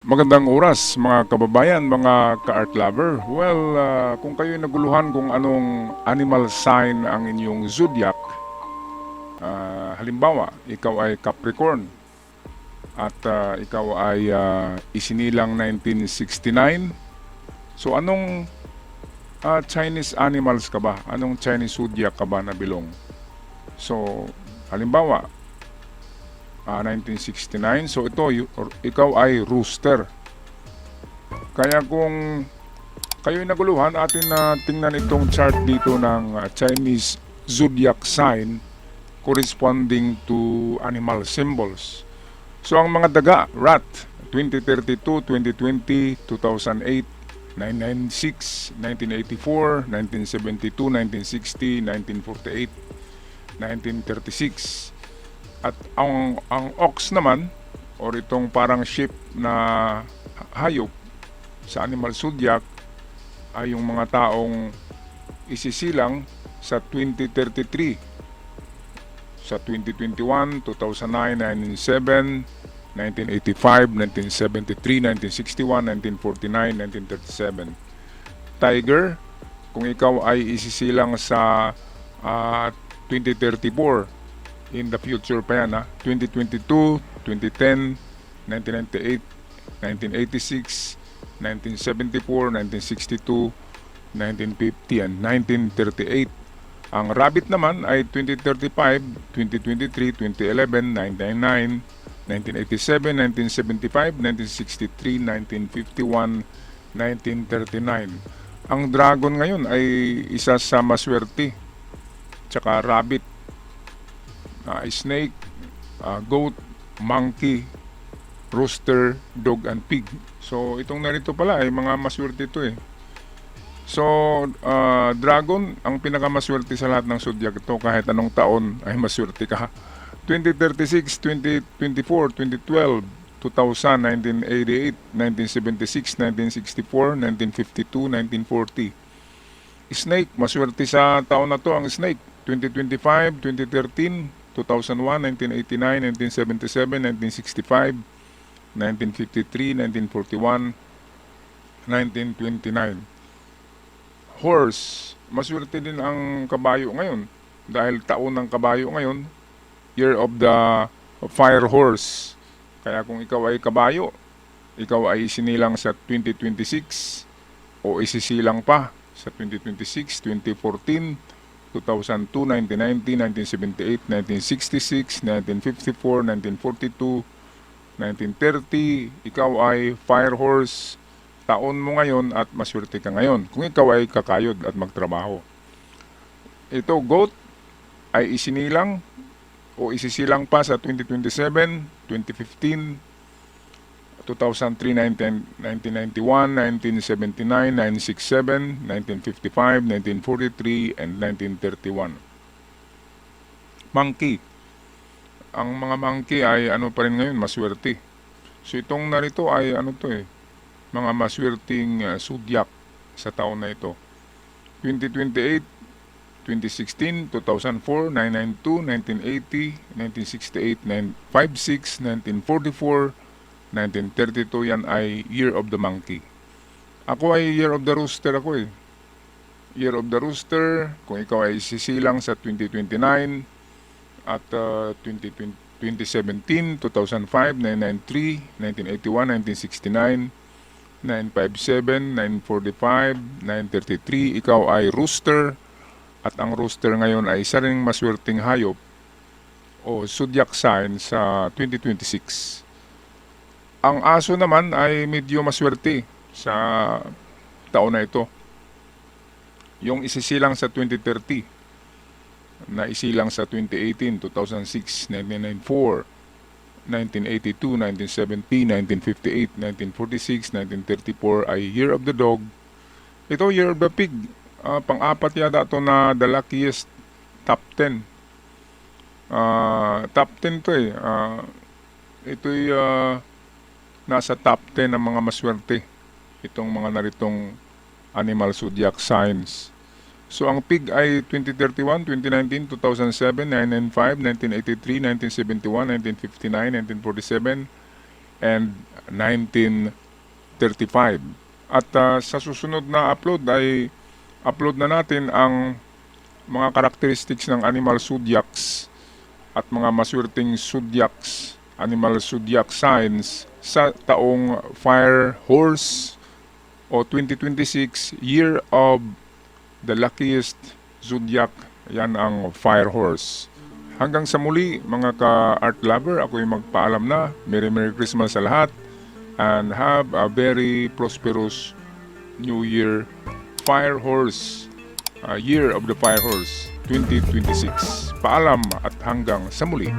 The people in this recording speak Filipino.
Magandang oras mga kababayan, mga ka-art lover. Well, kung kayo'y naguluhan kung anong animal sign ang inyong zodiac, halimbawa, ikaw ay Capricorn at ikaw ay isinilang 1969. So anong Chinese animals ka ba? Anong Chinese zodiac ka ba na belong? So, halimbawa, 1969. So ikaw ay rooster. Kaya kung kayo'y naguluhan, atin na tingnan itong chart dito ng Chinese zodiac sign corresponding to animal symbols. So ang mga daga, rat, 2032, 2020, 2008, 996, 1984, 1972, 1960, 1948, 1936. At ang ox naman, or itong parang sheep na hayop sa animal zodiac, ay yung mga taong isisilang sa 2033, sa 2021, 2009, 1907, 1985, 1973, 1961, 1949, 1937. Tiger, kung ikaw ay isisilang sa 2034, in the future pa yan, 2022, 2010, 1998, 1986, 1974, 1962, 1950, and 1938. Ang rabbit naman ay 2035, 2023, 2011, 1999, 1987, 1975, 1963, 1951, 1939. Ang dragon ngayon ay isa sa maswerte, tsaka rabbit, snake, goat, monkey, rooster, dog, and pig. So itong narito pala ay mga maswerte ito eh. So dragon ang pinakamaswerte sa lahat ng zodiac ito, kahit anong taon ay maswerte ka. 2036, 2024, 2012, 2000, 1988, 1976, 1964, 1952, 1940. Snake, maswerte sa taon na to ang snake. 2025, 2013, 2001, 1989, 1977, 1965, 1953, 1941, 1929. Horse, maswerte din ang kabayo ngayon dahil taon ng kabayo ngayon, year of the fire horse. Kaya kung ikaw ay kabayo, ikaw ay isinilang sa 2026 o isisilang pa sa 2026, 2014, 2002, 1990, 1978, 1966, 1954, 1942, 1930, ikaw ay fire horse, taon mo ngayon at maswerte ka ngayon kung ikaw ay kakayod at magtrabaho. Ito, goat, ay isinilang o isisilang pa sa 2027, 2015, 2003, 1991, 1979, 967, 1955, 1943, and 1931. Monkey. Ang mga monkey ay ano pa rin ngayon, maswerte. So itong narito ay ano to eh, mga maswerteng zodiac sa taon na ito. 2028, 2016, 2004, 992, 1980, 1968, 956, 1944, 1932, yan ay Year of the Monkey. Ako ay Year of the Rooster ako eh. Year of the Rooster, kung ikaw ay sisilang sa 2029 at 2017, 2005, 993, 1981, 1969, 957, 945, 933, ikaw ay Rooster, at ang Rooster ngayon ay isa ring maswerteng hayop o zodiac sign sa 2026. Ang aso naman ay medyo maswerte sa taon na ito. Yung isisilang sa 2030, na isilang sa 2018, 2006, 1994, 1982, 1970, 1958, 1946, 1934 ay Year of the Dog. Ito, Year of the Pig. Pang-apat yata ito na the luckiest top 10. Top 10 to eh. Ito'y nasa top 10 ng mga maswerte itong mga naritong animal zodiac signs. So ang pig ay 2031, 2019, 2007, 995, 1983, 1971, 1959, 1947, and 1935. At sa susunod na upload ay upload na natin ang mga characteristics ng animal zodiacs at mga maswerteng zodiacs, animal zodiac signs sa taong Fire Horse o 2026, Year of the Luckiest Zodiac. Yan ang Fire Horse. Hanggang sa muli mga ka-art lover, ako'y magpaalam na. Merry Christmas sa lahat and have a very prosperous New Year. Fire Horse, Year of the Fire Horse 2026. Paalam at hanggang sa muli.